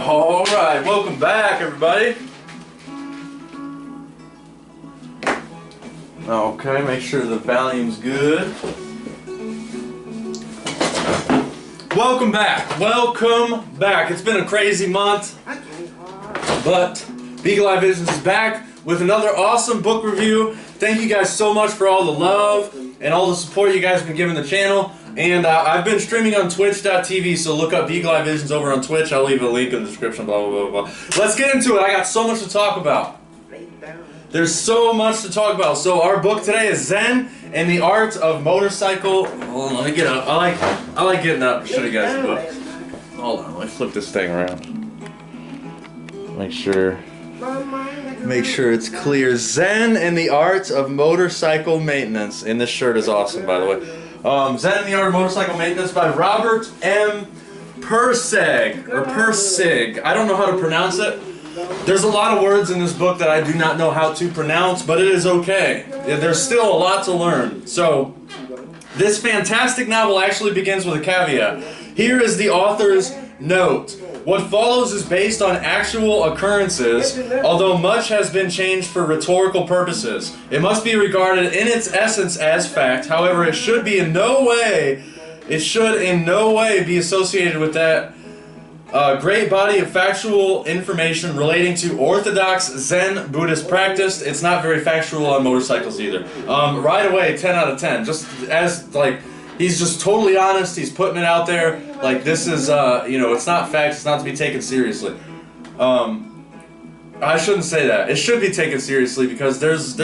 Alright, welcome back everybody. Okay, make sure the volume's good. Welcome back. Welcome back. It's been a crazy month, but Beagle Eye Visions is back with another awesome book review. Thank you guys so much for all the love and all the support you guys have been giving the channel. And I've been streaming on twitch.tv, so look up Beagle Eye Visions over on Twitch. I'll leave a link in the description, blah, blah, blah, blah. Let's get into it. I got so much to talk about. There's so much to talk about. So our book today is Zen and the Art of Motorcycle. Hold on, let me get up. I like getting up to show you guys the book. Hold on, let me flip this thing around. Make sure it's clear. Zen and the Art of Motorcycle Maintenance. And this shirt is awesome, by the way. Zen and the Art of Motorcycle Maintenance by Robert M. Pirsig, or Pirsig. I don't know how to pronounce it. There's a lot of words in this book that I do not know how to pronounce, but it is okay. There's still a lot to learn. So, this fantastic novel actually begins with a caveat. Here is the author's note. What follows is based on actual occurrences, although much has been changed for rhetorical purposes. It must be regarded in its essence as fact. However, it should in no way be associated with that great body of factual information relating to orthodox Zen Buddhist practice. It's not very factual on motorcycles either. Right away, 10 out of 10. Just as, like, he's just totally honest, he's putting it out there. Like, this is, you know, it's not facts, it's not to be taken seriously. I shouldn't say that. It should be taken seriously because there's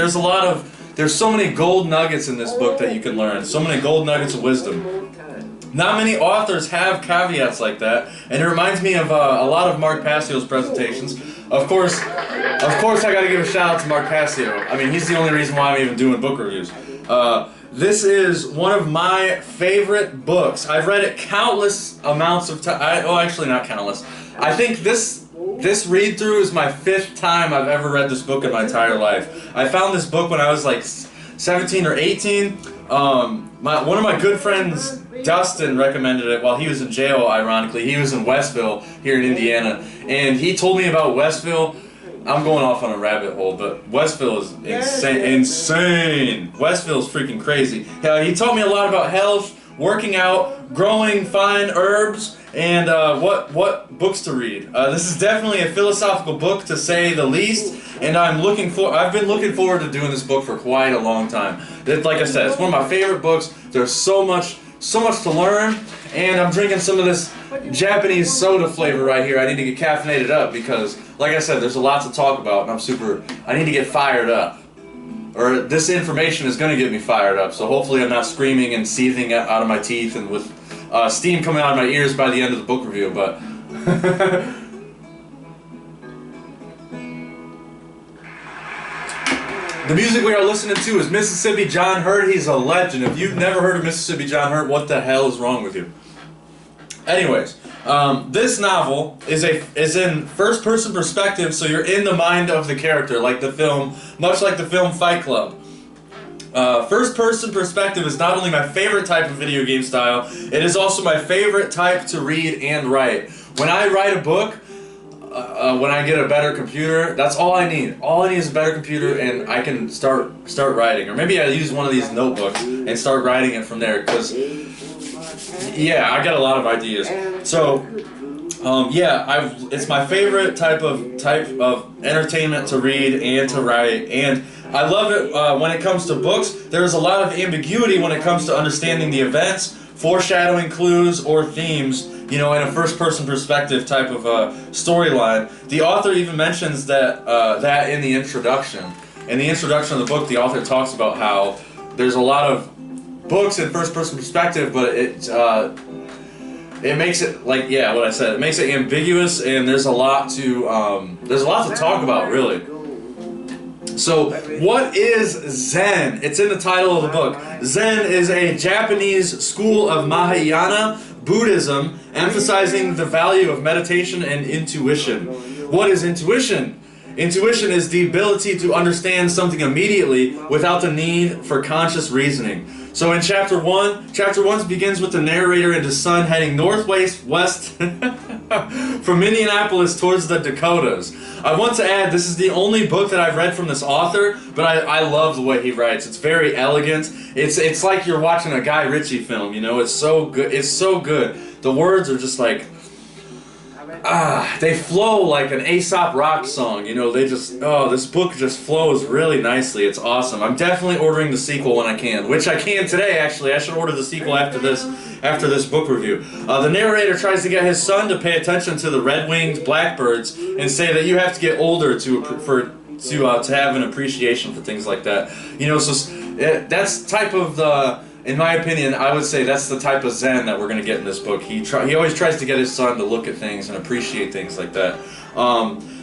so many gold nuggets in this book that you can learn. So many gold nuggets of wisdom. Not many authors have caveats like that, and it reminds me of a lot of Mark Passio's presentations. Of course, I gotta give a shout out to Mark Passio. I mean, he's the only reason why I'm even doing book reviews. This is one of my favorite books. I've read it countless amounts of time. Oh, actually not countless. I think this read-through is my 5th time I've ever read this book in my entire life. I found this book when I was like 17 or 18. One of my good friends, Dustin, recommended it while he was in jail, ironically. He was in Westville, here in Indiana, and he told me about Westville. I'm going off on a rabbit hole, but Westville is insane. Westville is freaking crazy. He taught me a lot about health, working out, growing fine herbs, and what books to read. This is definitely a philosophical book, to say the least, and I've been looking forward to doing this book for quite a long time. Like I said, it's one of my favorite books. There's so much to learn, and I'm drinking some of this Japanese soda flavor right here. I need to get caffeinated up because, like I said, there's a lot to talk about, and I need to get fired up. Or this information is going to get me fired up, so hopefully I'm not screaming and seething out of my teeth and with steam coming out of my ears by the end of the book review, but... The music we are listening to is Mississippi John Hurt. He's a legend. If you've never heard of Mississippi John Hurt, what the hell is wrong with you? Anyways, this novel is in first-person perspective, so you're in the mind of the character, like the film, much like the film Fight Club. First-person perspective is not only my favorite type of video game style, it is also my favorite type to read and write. When I write a book, when I get a better computer, that's all I need. All I need is a better computer, and I can start writing. Or maybe I use one of these notebooks and start writing it from there. Because, yeah, I got a lot of ideas. So, yeah, it's my favorite type of entertainment to read and to write. And I love it when it comes to books. There's a lot of ambiguity when it comes to understanding the events, foreshadowing clues or themes, you know, in a first-person perspective type of storyline. The author even mentions that in the introduction. In the introduction of the book, the author talks about how there's a lot of books in first-person perspective, but it makes it, like, yeah, what I said, it makes it ambiguous, and there's a lot to talk about, really. So, what is Zen? It's in the title of the book. Zen is a Japanese school of Mahayana Buddhism, emphasizing the value of meditation and intuition. What is intuition? Intuition is the ability to understand something immediately without the need for conscious reasoning. So in Chapter 1 begins with the narrator and his son heading northwest From Indianapolis towards the Dakotas. I want to add, this is the only book that I've read from this author, but I love the way he writes. It's very elegant. It's like you're watching a Guy Ritchie film, you know? It's so good. It's so good. The words are just like, they flow like an Aesop Rock song, you know, they just, this book just flows really nicely. It's awesome. I'm definitely ordering the sequel when I can, which I can today, actually. I should order the sequel after this book review. The narrator tries to get his son to pay attention to the red-winged blackbirds and say that you have to get older to have an appreciation for things like that. You know, so that's type of the... In my opinion, I would say that's the type of zen that we're going to get in this book. He always tries to get his son to look at things and appreciate things like that.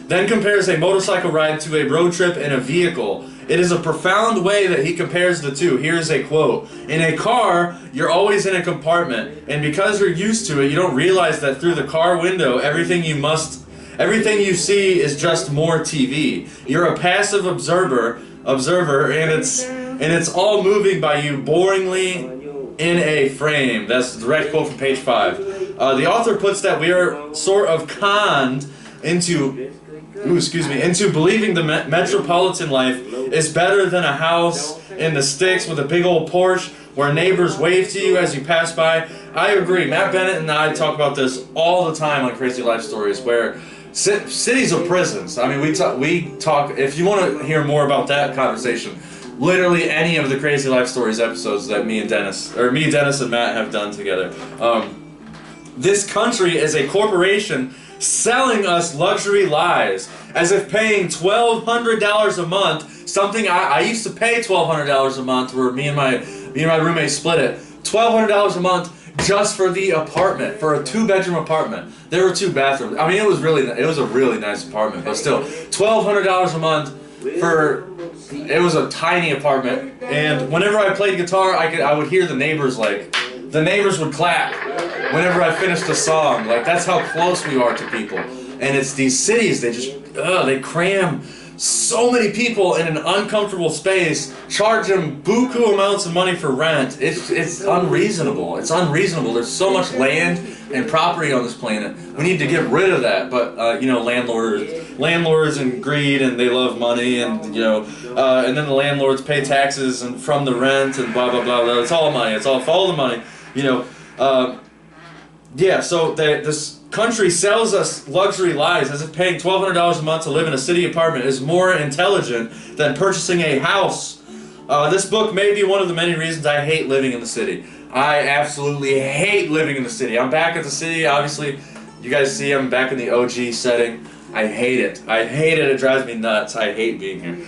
Then compares a motorcycle ride to a road trip in a vehicle. It is a profound way that he compares the two. Here's a quote. In a car, you're always in a compartment, and because you're used to it, you don't realize that through the car window, everything you see is just more TV. You're a passive observer, and it's all moving by you boringly in a frame. That's a direct quote from page 5. The author puts that we are sort of conned into believing the metropolitan life is better than a house in the sticks with a big old porch where neighbors wave to you as you pass by. I agree. Matt Bennett and I talk about this all the time on Crazy Life Stories, where cities are prisons. I mean, we talk. If you want to hear more about that conversation, literally any of the Crazy Life Stories episodes that me, Dennis, and Matt have done together. This country is a corporation selling us luxury lies, as if paying $1,200 a month, something I used to pay $1,200 a month, where me and my roommate split it, $1,200 a month just for the apartment, for a 2-bedroom apartment. There were 2 bathrooms. I mean, it was a really nice apartment, but still, $1,200 a month it was a tiny apartment, and whenever I played guitar, I would hear the neighbors would clap whenever I finished a song. Like, that's how close we are to people. And it's these cities, they cram so many people in an uncomfortable space, charge them buku amounts of money for rent. It's unreasonable. It's unreasonable. There's so much land and property on this planet. We need to get rid of that. But you know, landlords and greed, and they love money, and you know, and then the landlords pay taxes and from the rent and blah blah blah blah. It's all money. It's all follow the money. You know, yeah. So this country sells us luxury lies, as if paying $1,200 a month to live in a city apartment is more intelligent than purchasing a house. This book may be one of the many reasons I hate living in the city. I absolutely hate living in the city. I'm back at the city, obviously. You guys see I'm back in the OG setting. I hate it. I hate it. It drives me nuts. I hate being here.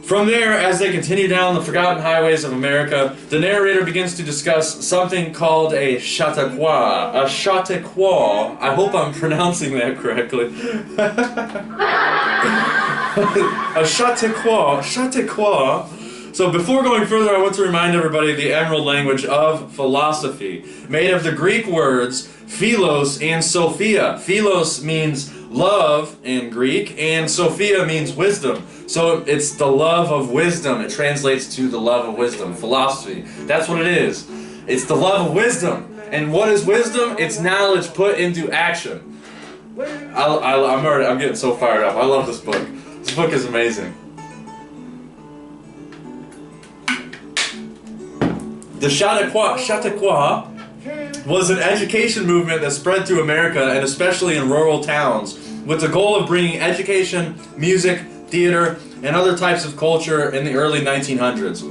From there, as they continue down the forgotten highways of America, the narrator begins to discuss something called a Chautauqua. A Chautauqua. I hope I'm pronouncing that correctly. A Chautauqua. Chautauqua. So before going further, I want to remind everybody of the emerald language of philosophy, made of the Greek words philos and sophia. Philos means love in Greek, and sophia means wisdom. So it's the love of wisdom. It translates to the love of wisdom. Philosophy. That's what it is. It's the love of wisdom. And what is wisdom? It's knowledge put into action. I'm getting so fired up. I love this book. This book is amazing. The Chautauqua was an education movement that spread through America, and especially in rural towns, with the goal of bringing education, music, theater, and other types of culture in the early 1900s.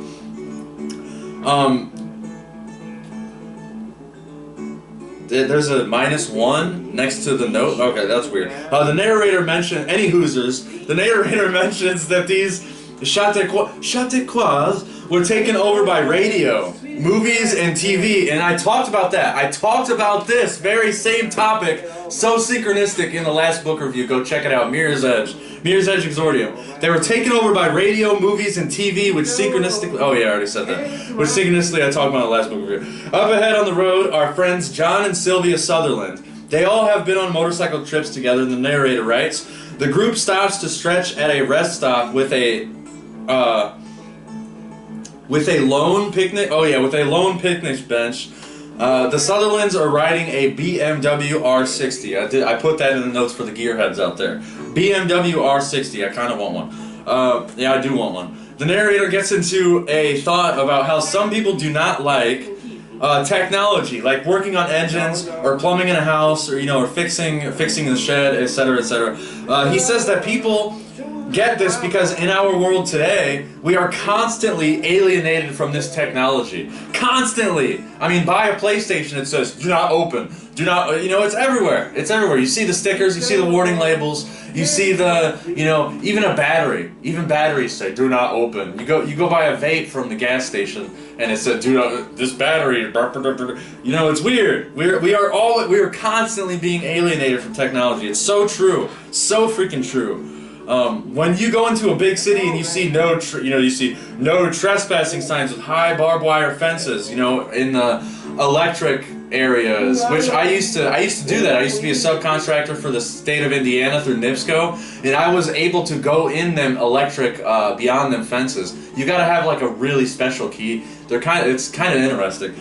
There's a -1 next to the note. Okay, that's weird. The narrator mentioned, any Hoosers, the narrator mentions that these Chautauquas were taken over by radio, movies, and TV, and I talked about that. I talked about this very same topic, so synchronistic, in the last book review. Go check it out, Mirror's Edge Exordium. They were taken over by radio, movies, and TV, which synchronistically, oh yeah, I already said that, which synchronistically I talked about in the last book review. Up ahead on the road are friends John and Sylvia Sutherland. They all have been on motorcycle trips together, and the narrator writes, the group stops to stretch at a rest stop with a lone picnic bench The Sutherlands are riding a BMW R60. I put that in the notes for the gearheads out there. BMW R60. I kind of want one. Yeah, I do want one. The narrator gets into a thought about how some people do not like technology, like working on engines or plumbing in a house, or or fixing the shed, etc., etc. He says that people get this because in our world today, we are constantly alienated from this technology. Constantly! I mean, buy a PlayStation, it says, do not open. Do not, it's everywhere. It's everywhere. You see the stickers, you see the warning labels, you see the, even a battery. Even batteries say, do not open. You go buy a vape from the gas station, and it said, do not, this battery, it's weird. We are constantly being alienated from technology. It's so true. So freaking true. When you go into a big city and you see no trespassing signs with high barbed wire fences, in the electric areas, which I used to do that. I used to be a subcontractor for the state of Indiana through NIPSCO, and I was able to go in them electric beyond them fences. You got to have like a really special key. It's kind of interesting.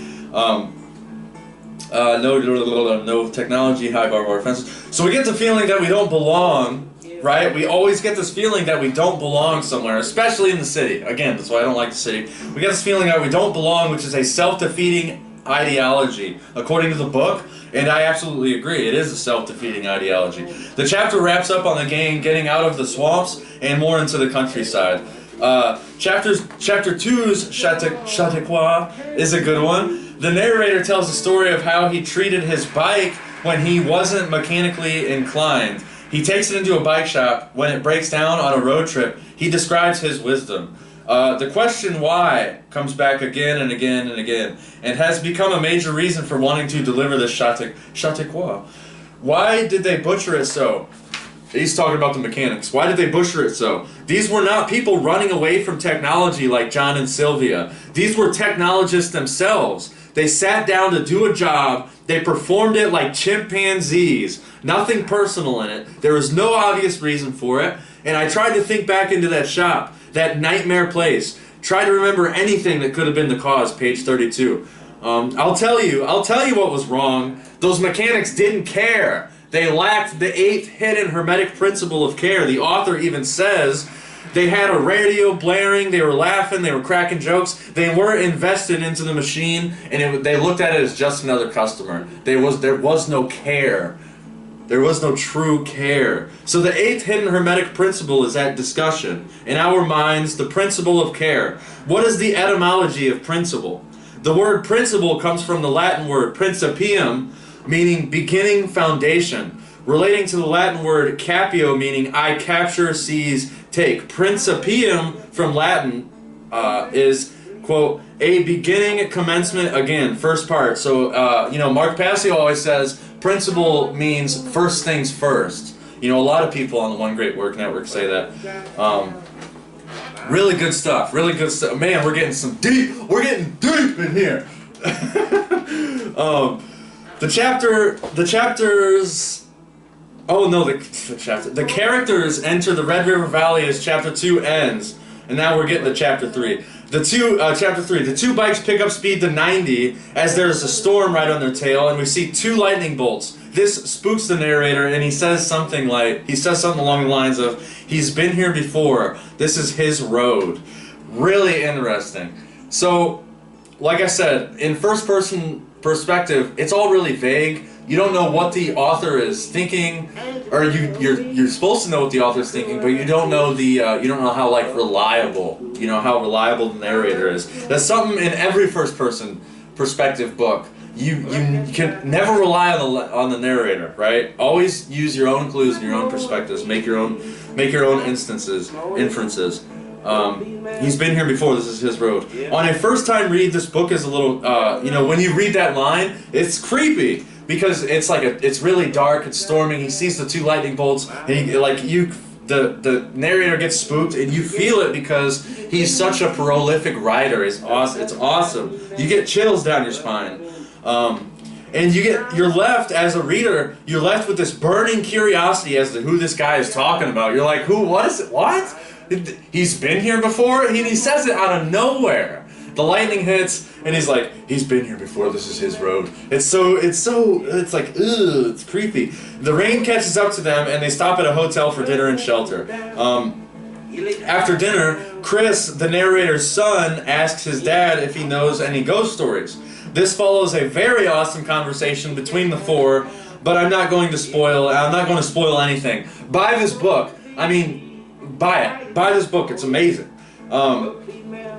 No technology, high barbed wire fences. So we get the feeling that we don't belong. Right? We always get this feeling that we don't belong somewhere, especially in the city. Again, that's why I don't like the city. We get this feeling that we don't belong, which is a self-defeating ideology, according to the book, and I absolutely agree. It is a self-defeating ideology. The chapter wraps up on the gang getting out of the swamps and more into the countryside. Chapter 2's Chautauqua is a good one. The narrator tells the story of how he treated his bike when he wasn't mechanically inclined. He takes it into a bike shop. When it breaks down on a road trip, he describes his wisdom. The question why comes back again and again and again, and has become a major reason for wanting to deliver this Chautauqua. Why did they butcher it so? He's talking about the mechanics. Why did they butcher it so? These were not people running away from technology like John and Sylvia. These were technologists themselves. They sat down to do a job. They performed it like chimpanzees. Nothing personal in it. There was no obvious reason for it. And I tried to think back into that shop, that nightmare place. Try to remember anything that could have been the cause, page 32. I'll tell you what was wrong. Those mechanics didn't care. They lacked the 8th hidden hermetic principle of care. The author even says they had a radio blaring, they were laughing, they were cracking jokes. They weren't invested into the machine, and they looked at it as just another customer. There was no care. There was no true care. So the 8th hidden hermetic principle is at discussion. In our minds, the principle of care. What is the etymology of principle? The word principle comes from the Latin word principium, meaning beginning, foundation, relating to the Latin word capio, meaning I capture, seize, take. Principium from Latin is, quote, a beginning, commencement, again, first part. So, Mark Passio always says principle means first things first. A lot of people on the One Great Work Network say that. Really good stuff. Really good stuff. Man, we're getting deep in here. The characters enter the Red River Valley as chapter 2 ends, and now we're getting to chapter 3. Chapter 3. The two bikes pick up speed to 90 as there's a storm right on their tail, and we see 2 lightning bolts. This spooks the narrator, and he says something along the lines of, he's been here before, this is his road. Really interesting. So, like I said, in first person perspective, it's all really vague. You don't know what the author is thinking, or you're supposed to know what the author is thinking, but you don't know how reliable the narrator is. That's something in every first person perspective book. You can never rely on the narrator, right? Always use your own clues and your own perspectives. Make your own inferences. He's been here before. This is his road. On a first time read, this book is a little. When you read that line, it's creepy because it's really dark. It's storming. He sees the 2 lightning bolts, and the narrator gets spooked, and you feel it because he's such a prolific writer. It's awesome. You get chills down your spine. And you're left, as a reader, you're left with this burning curiosity as to who this guy is talking about. You're like, who, what? He's been here before? And he says it out of nowhere. The lightning hits, and he's like, he's been here before, this is his road. It's like, ugh, it's creepy. The rain catches up to them, and they stop at a hotel for dinner and shelter. After dinner, Chris, the narrator's son, asks his dad if he knows any ghost stories. This follows a very awesome conversation between the four, but I'm not going to spoil anything. Buy this book. I mean, buy it. Buy this book. It's amazing.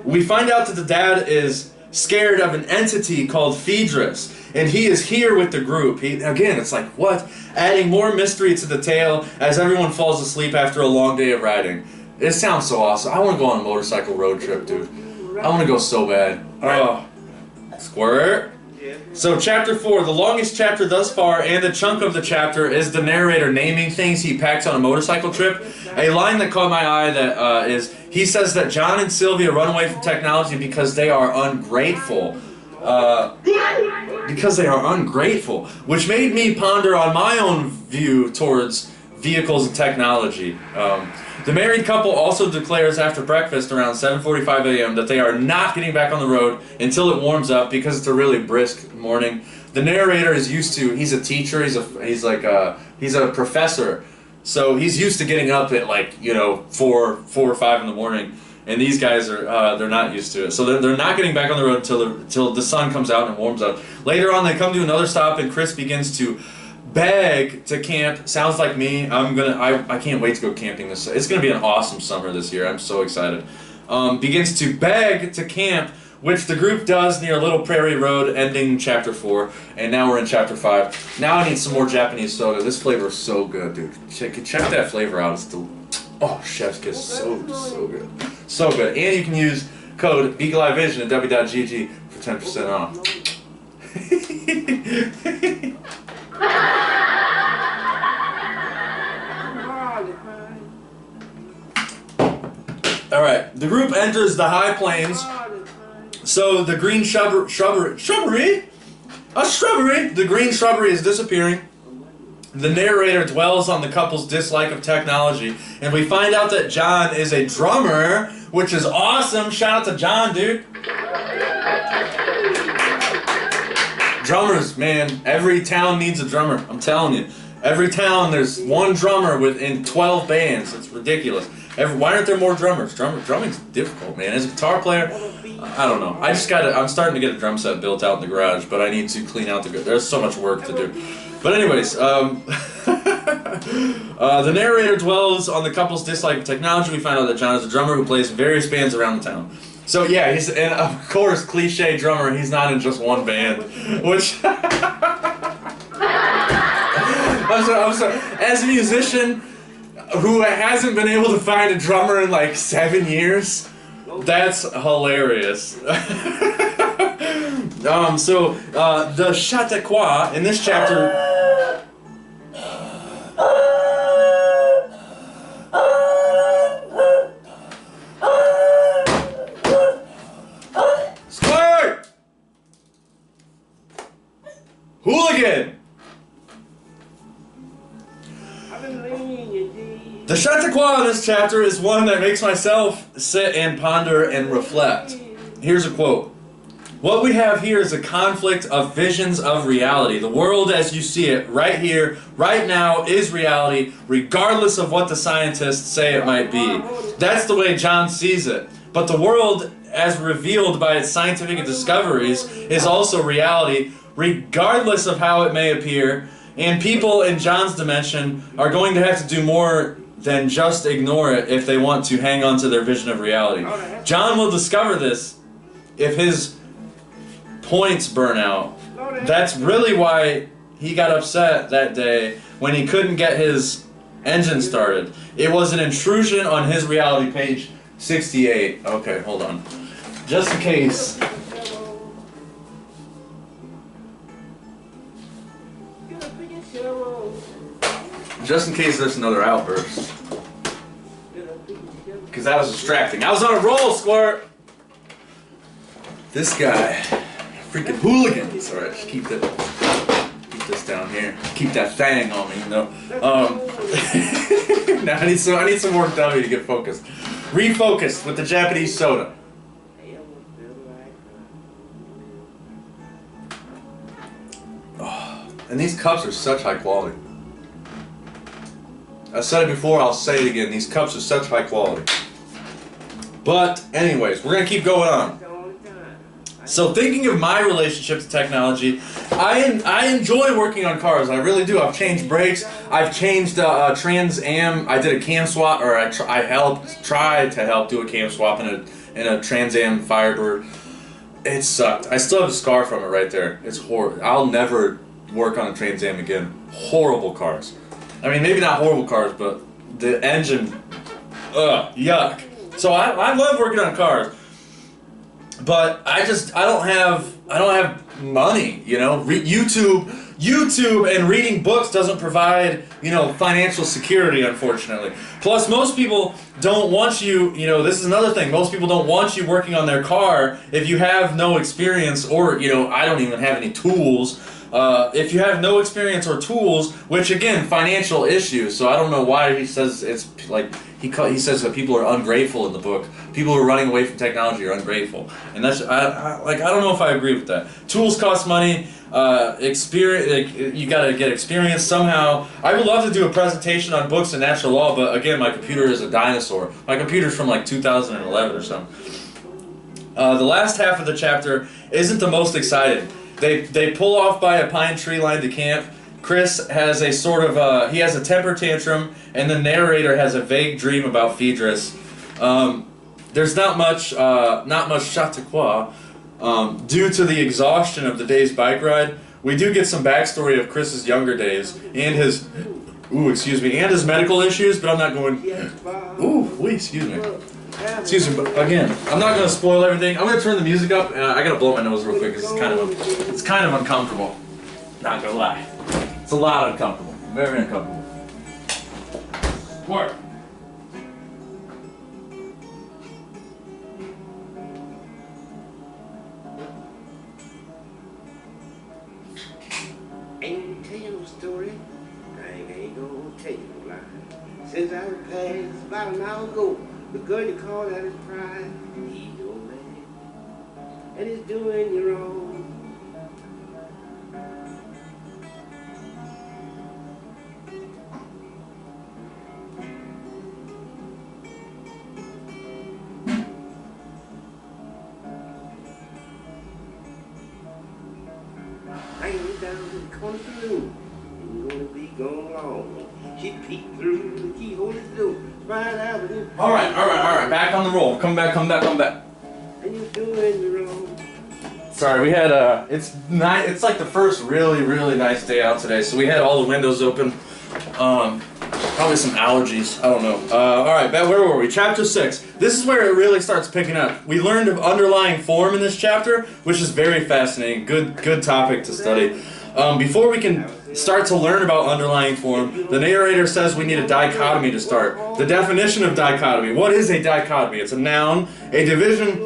We find out that the dad is scared of an entity called Phaedrus, and he is here with the group. Again, it's like, what? Adding more mystery to the tale as everyone falls asleep after a long day of riding. It sounds so awesome. I want to go on a motorcycle road trip, dude. I want to go so bad. Oh, squirt. So chapter 4, the longest chapter thus far, and the chunk of the chapter is the narrator naming things he packs on a motorcycle trip. A line that caught my eye that is, he says that John and Sylvia run away from technology because they are ungrateful. Which made me ponder on my own view towards vehicles and technology. The married couple also declares after breakfast around 7:45 a.m. that they are not getting back on the road until it warms up because it's a really brisk morning. The narrator is used to, he's a teacher, he's a professor, so he's used to getting up at like, 4 or 5 in the morning, and these guys are they're not used to it. So they're not getting back on the road until the sun comes out and it warms up. Later on they come to another stop and Chris begins to beg to camp. Sounds like me. I can't wait to go camping this. It's gonna be an awesome summer this year. I'm so excited. Begins to beg to camp, which the group does near Little Prairie Road, ending chapter 4. And now we're in chapter 5. Now I need some more Japanese soda. This flavor is so good, dude. Check that flavor out. It's chef's kiss. So good, so good. And you can use code EagleEyeVision at w.gg for 10% off. Alright, the group enters the high plains. So the green shrubbery? A shrubbery! The green shrubbery is disappearing. The narrator dwells on the couple's dislike of technology, and we find out that John is a drummer, which is awesome. Shout out to John, dude. Drummers, man. Every town needs a drummer. I'm telling you. Every town, there's one drummer within 12 bands. It's ridiculous. Why aren't there more drummers? Drumming's difficult, man. As a guitar player, I don't know. I'm starting to get a drum set built out in the garage, but I need to clean out there's so much work to do. But anyways, the narrator dwells on the couple's dislike of technology. We find out that John is a drummer who plays in various bands around the town. So yeah, and of course, cliche drummer, he's not in just one band, which... I'm sorry. As a musician who hasn't been able to find a drummer in like 7 years, that's hilarious. The Chautauqua in this chapter... Squirt! Hooligan! The Chautauqua in this chapter is one that makes myself sit and ponder and reflect. Here's a quote. What we have here is a conflict of visions of reality. The world as you see it right here, right now, is reality, regardless of what the scientists say it might be. That's the way John sees it. But the world, as revealed by its scientific discoveries, is also reality, regardless of how it may appear. And people in John's dimension are going to have to do more than just ignore it if they want to hang on to their vision of reality. John will discover this if his points burn out. That's really why he got upset that day when he couldn't get his engine started. It was an intrusion on his reality, page 68. Okay, hold on. Just in case. Just in case there's another outburst. Because that was distracting. I was on a roll, Squirt! This guy. Freaking hooligans. Alright, just keep this down here. Keep that thing on me, you know. Now I need some more W to get focused. Refocused with the Japanese soda. And these cups are such high quality. I said it before, I'll say it again. These cups are such high quality. But anyways, we're going to keep going on. So thinking of my relationship to technology, I enjoy working on cars. I really do. I've changed brakes. I've changed Trans Am. I did a cam swap, or I tried to help do a cam swap in a Trans Am Firebird. It sucked. I still have a scar from it right there. It's horrible. I'll never work on a Trans Am again. Horrible cars. I mean, maybe not horrible cars, but the engine, yuck. So I love working on cars. But I don't have money, you know. YouTube and reading books doesn't provide, you know, financial security, unfortunately. Plus, most people don't want you, you know, this is another thing. Most people don't want you working on their car if you have no experience, or, you know, I don't even have any tools. If you have no experience or tools, which again, financial issues. So I don't know why he says it's like he says that people are ungrateful in the book. People who are running away from technology are ungrateful, and that's I don't know if I agree with that. Tools cost money. Experience, you got to get experience somehow. I would love to do a presentation on books and natural law, but again, my computer is a dinosaur. My computer's from like 2011 or something. The last half of the chapter isn't the most exciting. They pull off by a pine tree line to camp. Chris has a sort of he has a temper tantrum, and the narrator has a vague dream about Phaedrus. There's not much chautauqua due to the exhaustion of the day's bike ride. We do get some backstory of Chris's younger days and his and his medical issues, but I'm not going. Excuse me. Excuse me, but again, I'm not going to spoil everything. I'm going to turn the music up, and I got to blow my nose real quick because it's kind of uncomfortable. Not going to lie. It's a lot uncomfortable. Very uncomfortable. Work. Ain't tell you no story. I ain't gonna tell you no lie. Since I was passed about an hour ago, the girl you call out his pride, he's your man, and he's doing you wrong. I ain't down to the corner saloon, ain't gonna be gone long. She peeked through the keyhole of the door. All right. Back on the roll. Come back. And you're doing me wrong. Sorry, we had it's like the first really nice day out today, so we had all the windows open. Probably some allergies. I don't know. All right, where were we? Chapter 6. This is where it really starts picking up. We learned of underlying form in this chapter, which is very fascinating. Good topic to study. Before we can start to learn about underlying form, the narrator says we need a dichotomy to start. The definition of dichotomy. What is a dichotomy? It's a noun, a division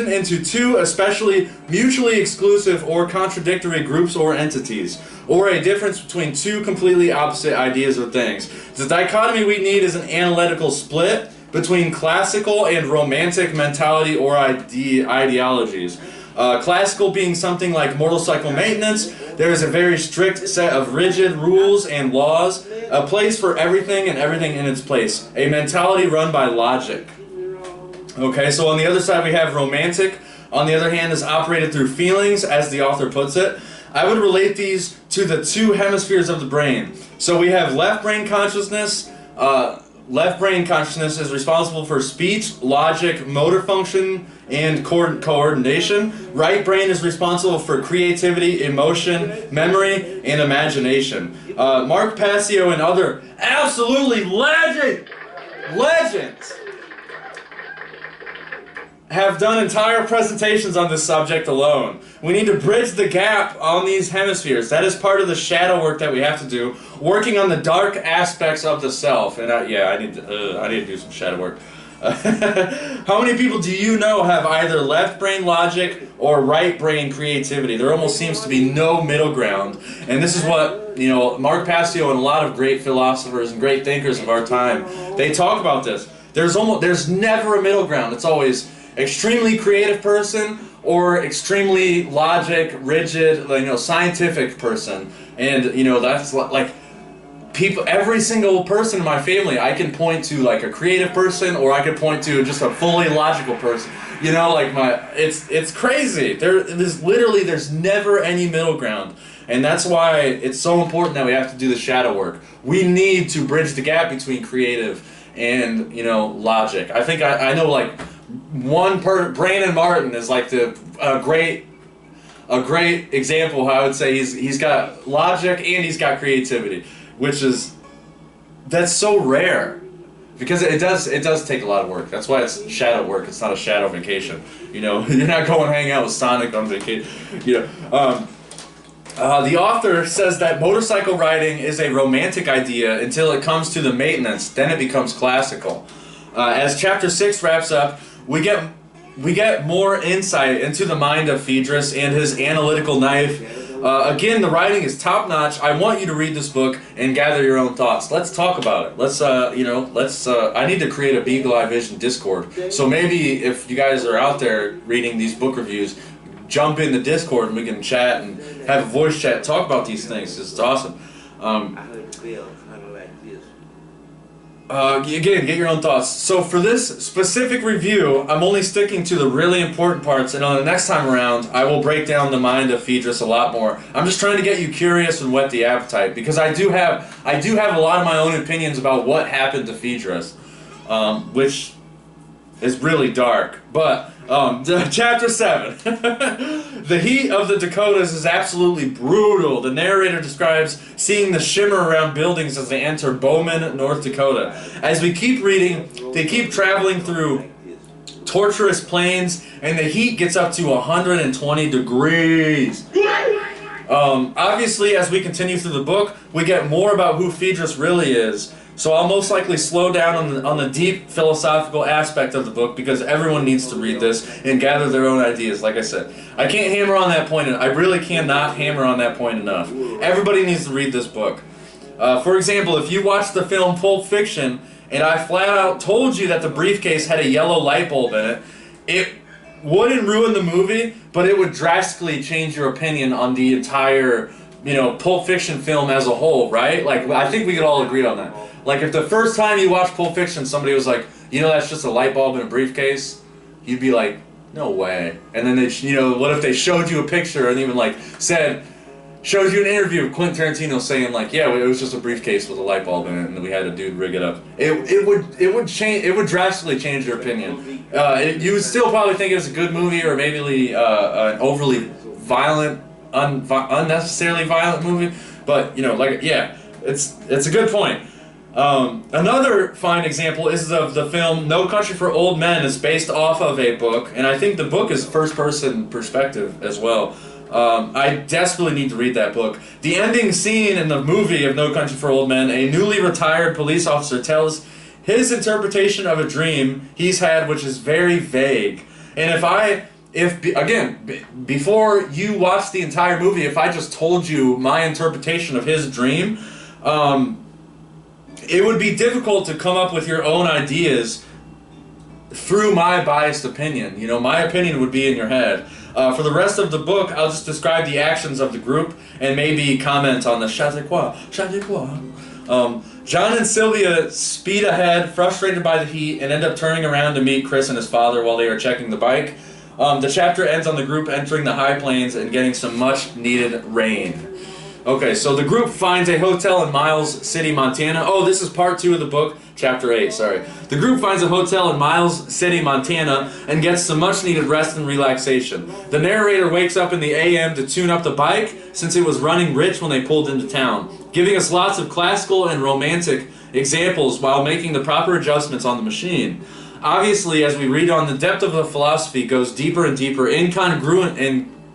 into two especially mutually exclusive or contradictory groups or entities, or a difference between two completely opposite ideas or things. The dichotomy we need is an analytical split between classical and romantic mentality or ideologies. Classical being something like motorcycle maintenance. There is a very strict set of rigid rules and laws, a place for everything and everything in its place, a mentality run by logic. Okay, so on the other side we have romantic. On the other hand is operated through feelings, as the author puts it. I would relate these to the two hemispheres of the brain. So we have left brain consciousness. Left brain consciousness is responsible for speech, logic, motor function, and coordination. Right brain is responsible for creativity, emotion, memory, and imagination. Mark Passio and other absolutely legends have done entire presentations on this subject alone. We need to bridge the gap on these hemispheres. That is part of the shadow work that we have to do, working on the dark aspects of the self. And I need to do some shadow work. How many people do you know have either left brain logic or right brain creativity? There almost seems to be no middle ground. And this is what, you know, Mark Passio and a lot of great philosophers and great thinkers of our time, they talk about this. There's never a middle ground. It's always extremely creative person or extremely logic, rigid, scientific person. And that's like people. Every single person in my family, I can point to like a creative person, or I could point to just a fully logical person. It's crazy. There's never any middle ground. And that's why it's so important that we have to do the shadow work. We need to bridge the gap between creative and, logic. I think I know like Brandon Martin is like a great example. How I would say he's got logic and he's got creativity, that's so rare. Because it does take a lot of work. That's why it's shadow work. It's not a shadow vacation. You're not going hang out with Sonic on vacation. The author says that motorcycle riding is a romantic idea until it comes to the maintenance. Then it becomes classical. As chapter 6 wraps up, we get more insight into the mind of Phaedrus and his analytical knife. Again, the writing is top notch. I want you to read this book and gather your own thoughts. Let's talk about it. I need to create a Beagle Eye Vision Discord. So maybe if you guys are out there reading these book reviews, jump in the Discord and we can chat and have a voice chat, talk about these things. It's awesome. I heard the bell kind of like this. Again, get your own thoughts. So for this specific review, I'm only sticking to the really important parts, and on the next time around, I will break down the mind of Phaedrus a lot more. I'm just trying to get you curious and whet the appetite, because I do have a lot of my own opinions about what happened to Phaedrus, which is really dark. But chapter 7. The heat of the Dakotas is absolutely brutal. The narrator describes seeing the shimmer around buildings as they enter Bowman, North Dakota. As we keep reading, they keep traveling through torturous plains, and the heat gets up to 120 degrees. Obviously, as we continue through the book, we get more about who Phaedrus really is. So I'll most likely slow down on the deep philosophical aspect of the book, because everyone needs to read this and gather their own ideas, like I said. I can't hammer on that point, I really cannot hammer on that point enough. Everybody needs to read this book. For example, if you watch the film Pulp Fiction, and I flat out told you that the briefcase had a yellow light bulb in it, it wouldn't ruin the movie, but it would drastically change your opinion on the entire, Pulp Fiction film as a whole, right? Like, I think we could all agree on that. Like, if the first time you watched Pulp Fiction, somebody was like, that's just a light bulb in a briefcase, you'd be like, no way. And then what if they showed you a picture and even showed you an interview of Quentin Tarantino saying like, yeah, it was just a briefcase with a light bulb in it, and we had a dude rig it up. It would drastically change your opinion. You would still probably think it was a good movie, or maybe an overly violent, unnecessarily violent movie. But it's a good point. Another fine example is of the film No Country for Old Men. Is based off of a book, and I think the book is first-person perspective as well. I desperately need to read that book. The ending scene in the movie of No Country for Old Men, a newly retired police officer tells his interpretation of a dream he's had, which is very vague. And before you watch the entire movie, if I just told you my interpretation of his dream, it would be difficult to come up with your own ideas through my biased opinion. My opinion would be in your head. For the rest of the book, I'll just describe the actions of the group and maybe comment on the Chateauquois. John and Sylvia speed ahead, frustrated by the heat, and end up turning around to meet Chris and his father while they are checking the bike. The chapter ends on the group entering the high plains and getting some much-needed rain. Okay, so the group finds a hotel in Miles City, Montana. Oh, this is part 2 of the book, chapter 8, sorry. The group finds a hotel in Miles City, Montana, and gets some much-needed rest and relaxation. The narrator wakes up in the AM to tune up the bike, since it was running rich when they pulled into town, giving us lots of classical and romantic examples while making the proper adjustments on the machine. Obviously, as we read on, the depth of the philosophy goes deeper and deeper,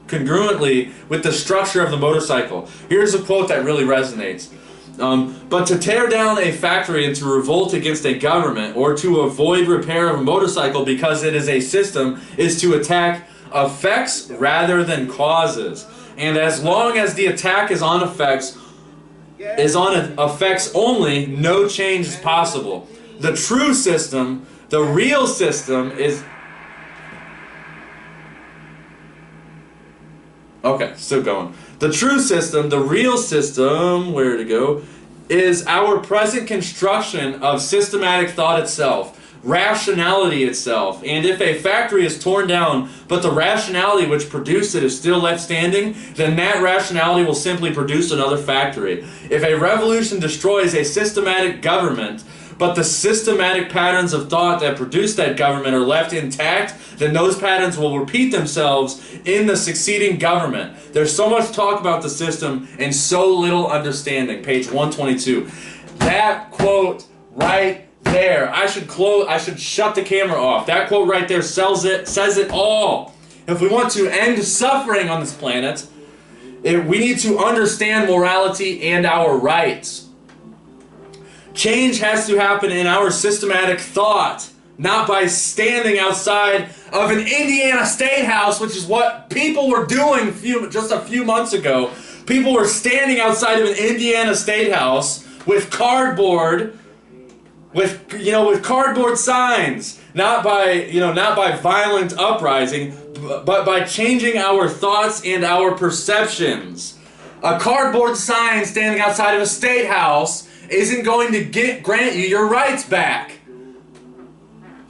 congruently with the structure of the motorcycle. Here's a quote that really resonates. But to tear down a factory and to revolt against a government, or to avoid repair of a motorcycle because it is a system, is to attack effects rather than causes. And as long as the attack is on effects only, no change is possible. The true system, the real system, is Okay, still going. The true system, the real system, where to go, is our present construction of systematic thought itself, rationality itself. And if a factory is torn down, but the rationality which produced it is still left standing, then that rationality will simply produce another factory. If a revolution destroys a systematic government, but the systematic patterns of thought that produce that government are left intact, then those patterns will repeat themselves in the succeeding government. There's so much talk about the system and so little understanding. Page 122. That quote right there. I should shut the camera off. That quote right there says it all. If we want to end suffering on this planet, we need to understand morality and our rights. Change has to happen in our systematic thought, not by standing outside of an Indiana State House, which is what people were doing just a few months ago. People were standing outside of an Indiana State House with cardboard, with cardboard signs, not by violent uprising, but by changing our thoughts and our perceptions. A cardboard sign standing outside of a state house isn't going to grant you your rights back.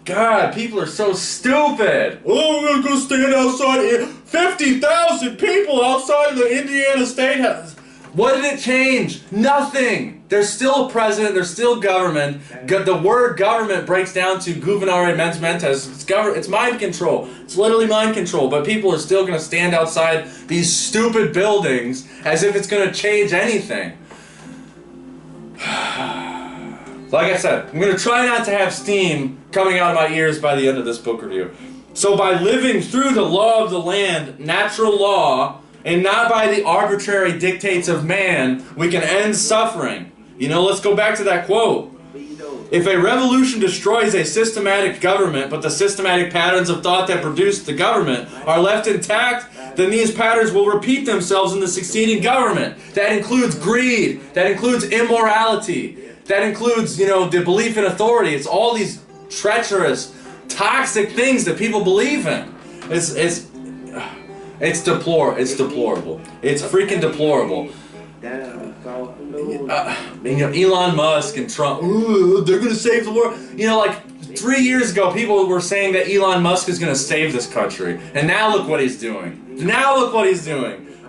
God, people are so stupid. Oh, I'm gonna go stand outside. 50,000 people outside the Indiana State House. What did it change? Nothing. There's still a president. There's still government. The word government breaks down to gouvernaire mens mentes. It's mind control. It's literally mind control. But people are still going to stand outside these stupid buildings as if it's going to change anything. Like I said, I'm going to try not to have steam coming out of my ears by the end of this book review. So by living through the law of the land, natural law, and not by the arbitrary dictates of man, we can end suffering. Let's go back to that quote. If a revolution destroys a systematic government, but the systematic patterns of thought that produced the government are left intact, then these patterns will repeat themselves in the succeeding government. That includes greed. That includes immorality. That includes, the belief in authority. It's all these treacherous, toxic things that people believe in. It's deplorable. It's deplorable. It's freaking deplorable. Elon Musk and Trump, ooh, they're going to save the world. 3 years ago, people were saying that Elon Musk is going to save this country. And now look what he's doing.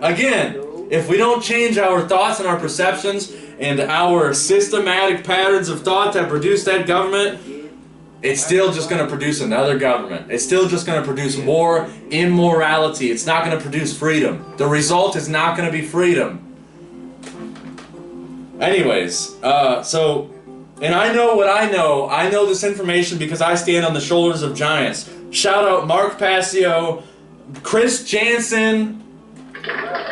Again, if we don't change our thoughts and our perceptions and our systematic patterns of thought that produce that government, it's still just going to produce another government. It's still just going to produce more immorality. It's not going to produce freedom. The result is not going to be freedom. Anyways, and I know what I know. I know this information because I stand on the shoulders of giants. Shout out Mark Passio, Chris Jansen,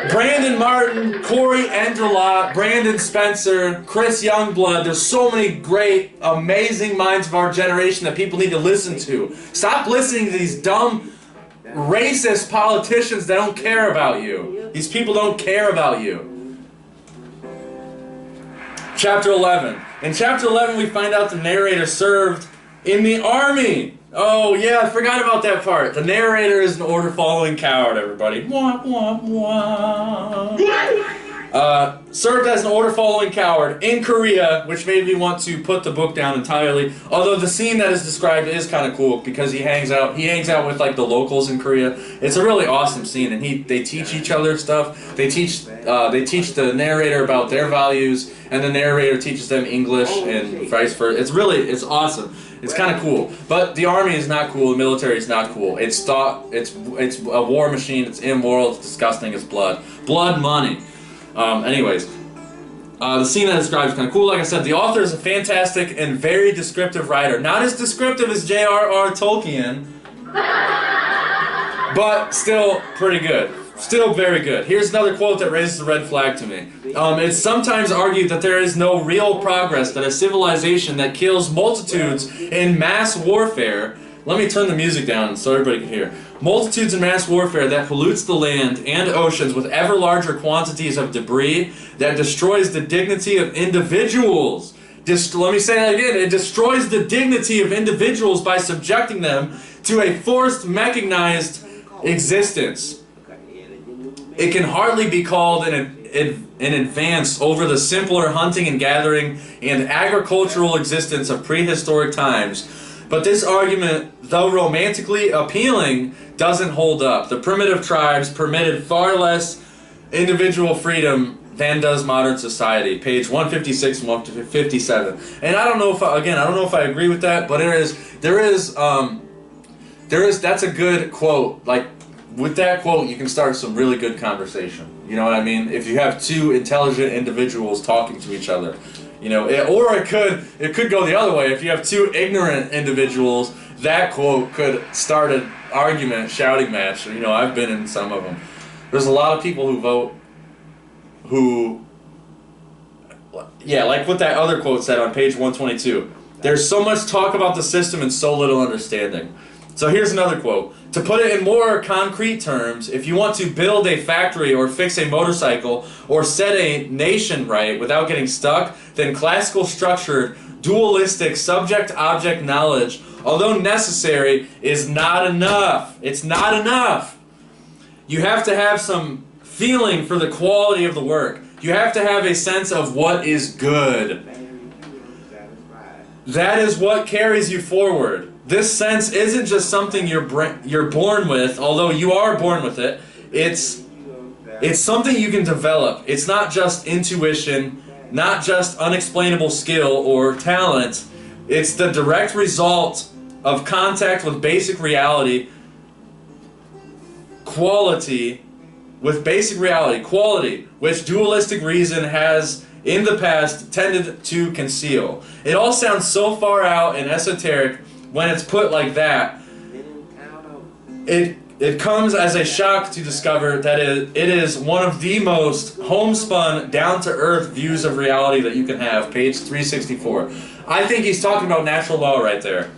Brandon Martin, Corey Enderlot, Brandon Spencer, Chris Youngblood. There's so many great, amazing minds of our generation that people need to listen to. Stop listening to these dumb, racist politicians that don't care about you. These people don't care about you. Chapter 11. In Chapter 11, we find out the narrator served in the army. Oh, yeah, I forgot about that part. The narrator is an order-following coward, everybody. Wah, wah, wah. Served as an order-following coward in Korea, which made me want to put the book down entirely. Although the scene that is described is kind of cool because he hangs out with like the locals in Korea. It's a really awesome scene, and they teach each other stuff. They teach the narrator about their values, and the narrator teaches them English and vice versa. It's awesome. It's kind of cool, but the army is not cool. The military is not cool. It's a war machine. It's immoral. It's disgusting. It's blood money. Anyways, the scene that describes is kind of cool. Like I said, the author is a fantastic and very descriptive writer. Not as descriptive as J.R.R. Tolkien, but still pretty good. Still very good. Here's another quote that raises a red flag to me. It's sometimes argued that there is no real progress, that a civilization that kills multitudes in mass warfare... Let me turn the music down so everybody can hear. Multitudes in mass warfare that pollutes the land and oceans with ever larger quantities of debris, that destroys the dignity of individuals. Let me say that again. It destroys the dignity of individuals by subjecting them to a forced, mechanized existence. it can hardly be called an advance over the simpler hunting and gathering and agricultural existence of prehistoric times. But this argument, though romantically appealing, doesn't hold up. The primitive tribes permitted far less individual freedom than does modern society. Page 156 and 157. And I don't know if I agree with that, but that's a good quote. Like, with that quote, you can start some really good conversation. You know what I mean? If you have two intelligent individuals talking to each other, you know, or it could go the other way. If you have two ignorant individuals, that quote could start an argument, shouting match. You know, I've been in some of them. There's a lot of people who vote like what that other quote said on page 122. There's so much talk about the system and so little understanding. So here's another quote. To put it in more concrete terms, if you want to build a factory or fix a motorcycle or set a nation right without getting stuck, then classical structured, dualistic subject-object knowledge, although necessary, is not enough. It's not enough. You have to have some feeling for the quality of the work. You have to have a sense of what is good. That is what carries you forward. This sense isn't just something you're born with, although you are born with it. It's something you can develop. It's not just intuition, not just unexplainable skill or talent. It's the direct result of contact with basic reality, quality, which dualistic reason has in the past tended to conceal. It all sounds so far out and esoteric when it's put like that. It comes as a shock to discover that it is one of the most homespun, down-to-earth views of reality that you can have. Page 364. I think he's talking about natural law right there.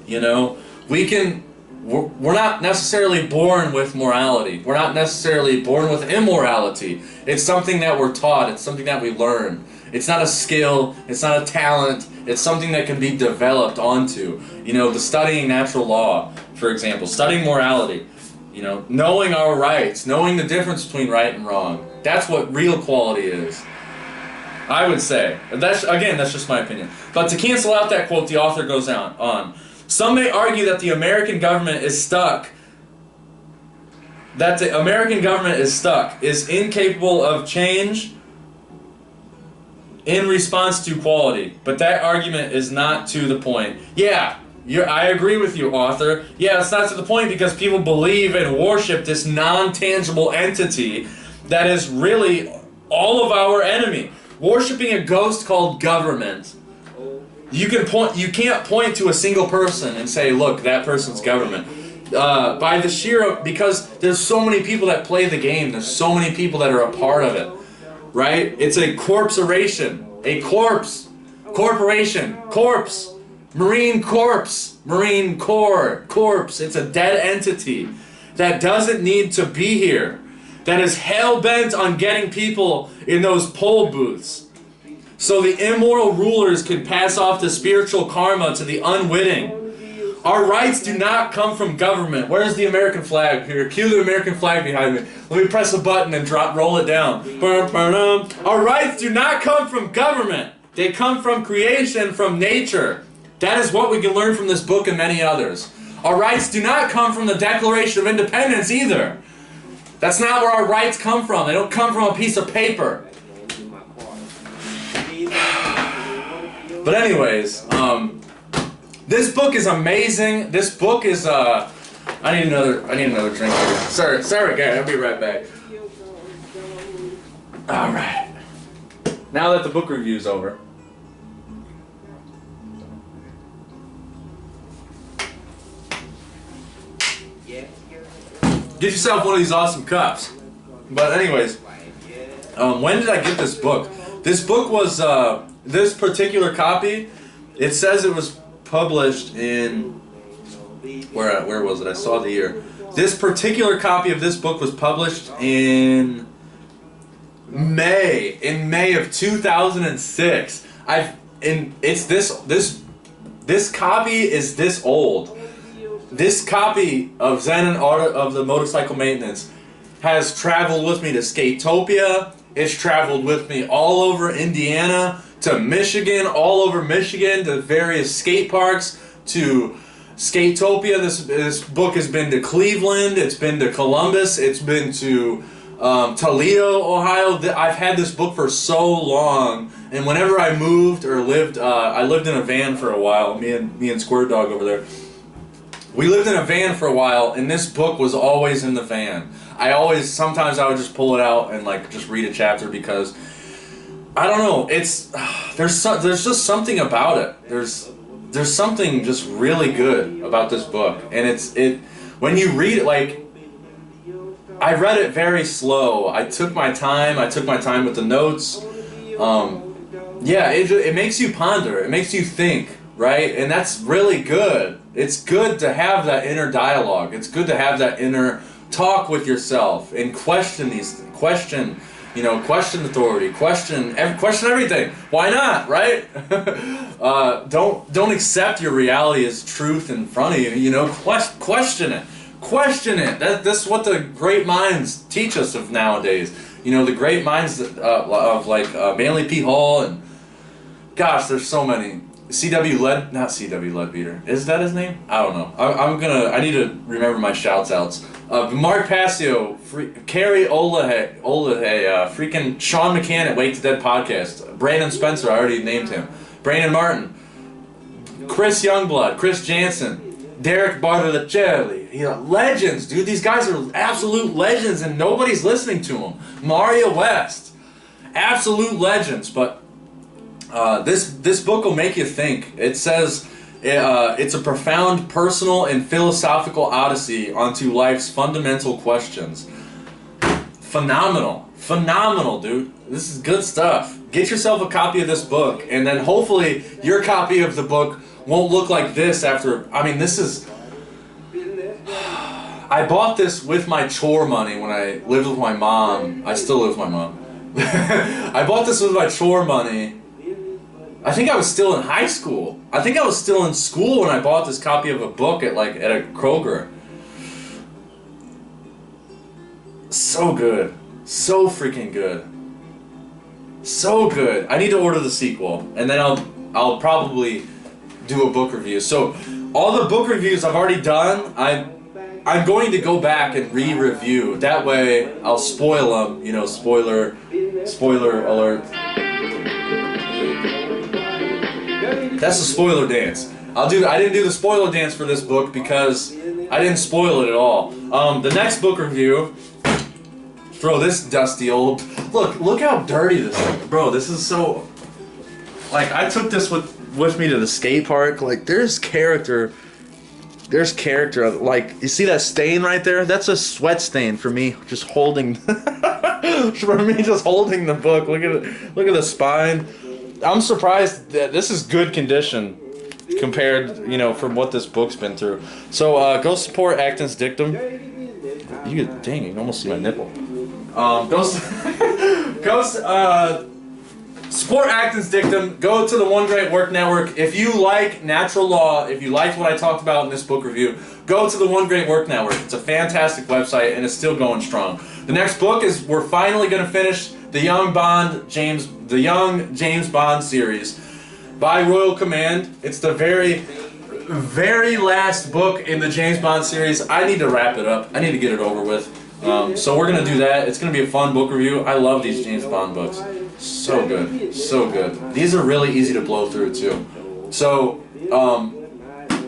You know, we're not necessarily born with morality. We're not necessarily born with immorality. It's something that we're taught. It's something that we learn. It's not a skill. It's not a talent. It's something that can be developed onto. You know, the studying natural law, for example, studying morality. You know, knowing our rights, knowing the difference between right and wrong. That's what real quality is, I would say. That's just my opinion. But to cancel out that quote, the author goes on. Some may argue that the American government is stuck. That the American government is incapable of change in response to quality. But that argument is not to the point. Yeah, I agree with you, author. Yeah, it's not to the point because people believe and worship this non-tangible entity that is really all of our enemy. Worshipping a ghost called government. You can't point to a single person and say, look, that person's government. Because there's so many people that play the game. There's so many people that are a part of it. Right? It's a corpsoration. A corpse. Corporation. Corpse. Marine Corps. Marine Corps. Corpse. It's a dead entity that doesn't need to be here. That is hell-bent on getting people in those poll booths. So the immoral rulers can pass off the spiritual karma to the unwitting. Our rights do not come from government. Where's the American flag? Here, cue the American flag behind me. Let me press a button and roll it down. Our rights do not come from government. They come from creation, from nature. That is what we can learn from this book and many others. Our rights do not come from the Declaration of Independence either. That's not where our rights come from. They don't come from a piece of paper. But anyways, this book is amazing. This book is I need another drink here. Sorry guys, I'll be right back. Alright. Now that the book review's over. Get yourself one of these awesome cups. But anyways, when did I get this book? This book was this particular copy. It says it was published in where was it? I saw the year. This particular copy of this book was published in May of 2006. This copy is this old. This copy of Zen and Art of the Motorcycle Maintenance has traveled with me to Skatopia. It's traveled with me all over Indiana, to Michigan, all over Michigan, to various skate parks, to Skatopia. This book has been to Cleveland, it's been to Columbus, it's been to Toledo, Ohio. I've had this book for so long, and whenever I moved or lived, I lived in a van for a while, me and Squirt Dog over there. We lived in a van for a while, and this book was always in the van. Sometimes I would just pull it out and like just read a chapter because, I don't know, there's just something about it. There's something just really good about this book, and when you read it, like, I read it very slow. I took my time with the notes. Yeah, it makes you ponder. It makes you think, right? And that's really good. It's good to have that inner dialogue. It's good to have that inner talk with yourself and question authority, question everything. Why not, right? Don't accept your reality as truth in front of you. Question it. Question it. That's what the great minds teach us of nowadays. The great minds of like Manly P. Hall, and gosh, there's so many. Not C.W. Leadbeater. Is that his name? I don't know. I need to remember my shouts outs. Mark Passio, Carrie Olahe, freaking Sean McCann at Wake to Dead podcast. Brandon Spencer, I already named him. Brandon Martin, Chris Youngblood, Chris Jansen, Derek Bartolicelli. Legends, dude. These guys are absolute legends, and nobody's listening to them. Mario West, absolute legends. But this book will make you think. It says it's a profound personal and philosophical odyssey onto life's fundamental questions. Phenomenal, dude. This is good stuff. Get yourself a copy of this book, and then hopefully your copy of the book won't look like this after. I mean, this is. I bought this with my chore money when I lived with my mom. I still live with my mom. I bought this with my chore money. I think I was still in high school. I think I was still in school when I bought this copy of a book at a Kroger. So good. So freaking good. So good. I need to order the sequel, and then I'll probably do a book review. So all the book reviews I've already done, I'm going to go back and re-review. That way I'll spoil them, spoiler alert. That's the spoiler dance. I didn't do the spoiler dance for this book because I didn't spoil it at all. The next book review, throw this dusty old. Look how dirty this is, bro. This is so. Like, I took this with me to the skate park. Like, there's character. Like, you see that stain right there? That's a sweat stain for me. Just holding. For me, just holding the book. Look at the spine. I'm surprised that this is good condition compared, from what this book's been through. So go support Acton's Dictum. You can almost see my nipple. Support Acton's Dictum. Go to the One Great Work Network. If you like natural law, if you liked what I talked about in this book review, go to the One Great Work Network. It's a fantastic website, and it's still going strong. The next book is, we're finally going to finish the young James Bond series by Royal Command. It's the very, very last book in the James Bond series. I need to wrap it up. I need to get it over with. So we're going to do that. It's going to be a fun book review. I love these James Bond books. So good. So good. These are really easy to blow through, too. So,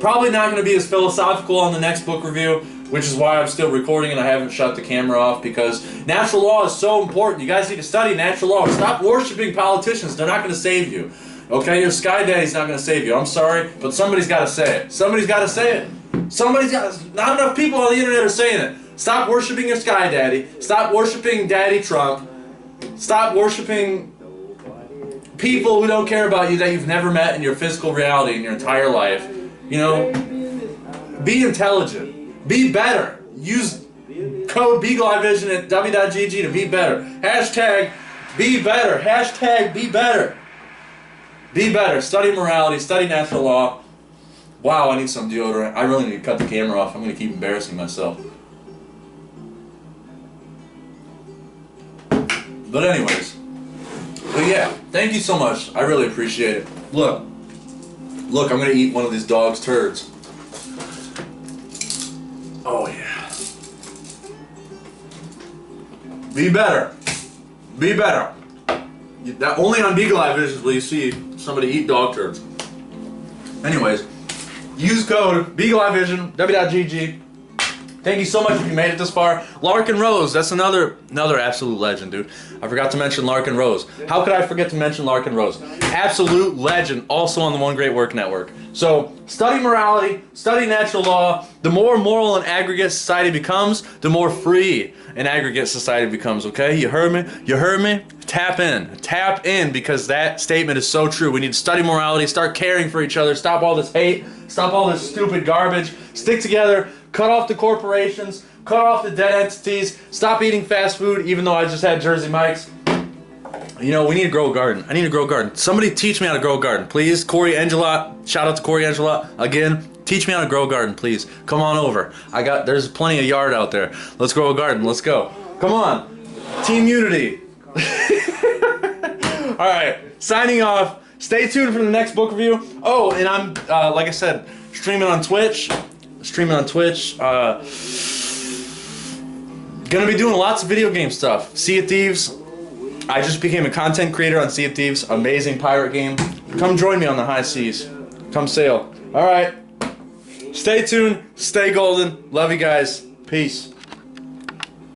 probably not going to be as philosophical on the next book review, which is why I'm still recording and I haven't shut the camera off, because natural law is so important. You guys need to study natural law. Stop worshiping politicians. They're not going to save you. Okay? Your Sky Daddy's not going to save you. I'm sorry, but somebody's got to say it. Somebody's got to say it. Not enough people on the internet are saying it. Stop worshiping your Sky Daddy. Stop worshiping Daddy Trump. Stop worshiping people who don't care about you, that you've never met in your physical reality in your entire life. Be intelligent. Be better. Use code BeagleEyeVision at w.gg to be better. Hashtag be better. Hashtag be better. Be better. Study morality. Study natural law. Wow, I need some deodorant. I really need to cut the camera off. I'm going to keep embarrassing myself. But anyways, but yeah, thank you so much. I really appreciate it. Look, I'm gonna eat one of these dog's turds. Oh yeah. Be better. Be better. That only on Beagle Eye Visions will you see somebody eat dog turds. Anyways, use code Beagle Eye Vision w.gg. Thank you so much if you made it this far. Larkin Rose, that's another absolute legend, dude. I forgot to mention Larkin Rose. How could I forget to mention Larkin Rose? Absolute legend, also on the One Great Work Network. So, study morality, study natural law. The more moral an aggregate society becomes, the more free an aggregate society becomes, okay? You heard me? You heard me? Tap in, because that statement is so true. We need to study morality, start caring for each other, stop all this hate, stop all this stupid garbage, stick together, cut off the corporations, cut off the dead entities, stop eating fast food, even though I just had Jersey Mike's. You know, we need to grow a garden. I need to grow a garden. Somebody teach me how to grow a garden, please. Corey Angelot, shout out to Corey Angelot. Again, teach me how to grow a garden, please. Come on over. There's plenty of yard out there. Let's grow a garden. Let's go. Come on. Team Unity. Alright, signing off. Stay tuned for the next book review. Oh, and I'm, like I said, streaming on Twitch. Gonna be doing lots of video game stuff. Sea of Thieves. I just became a content creator on Sea of Thieves. Amazing pirate game. Come join me on the high seas. Come sail. Alright. Stay tuned. Stay golden. Love you guys. Peace.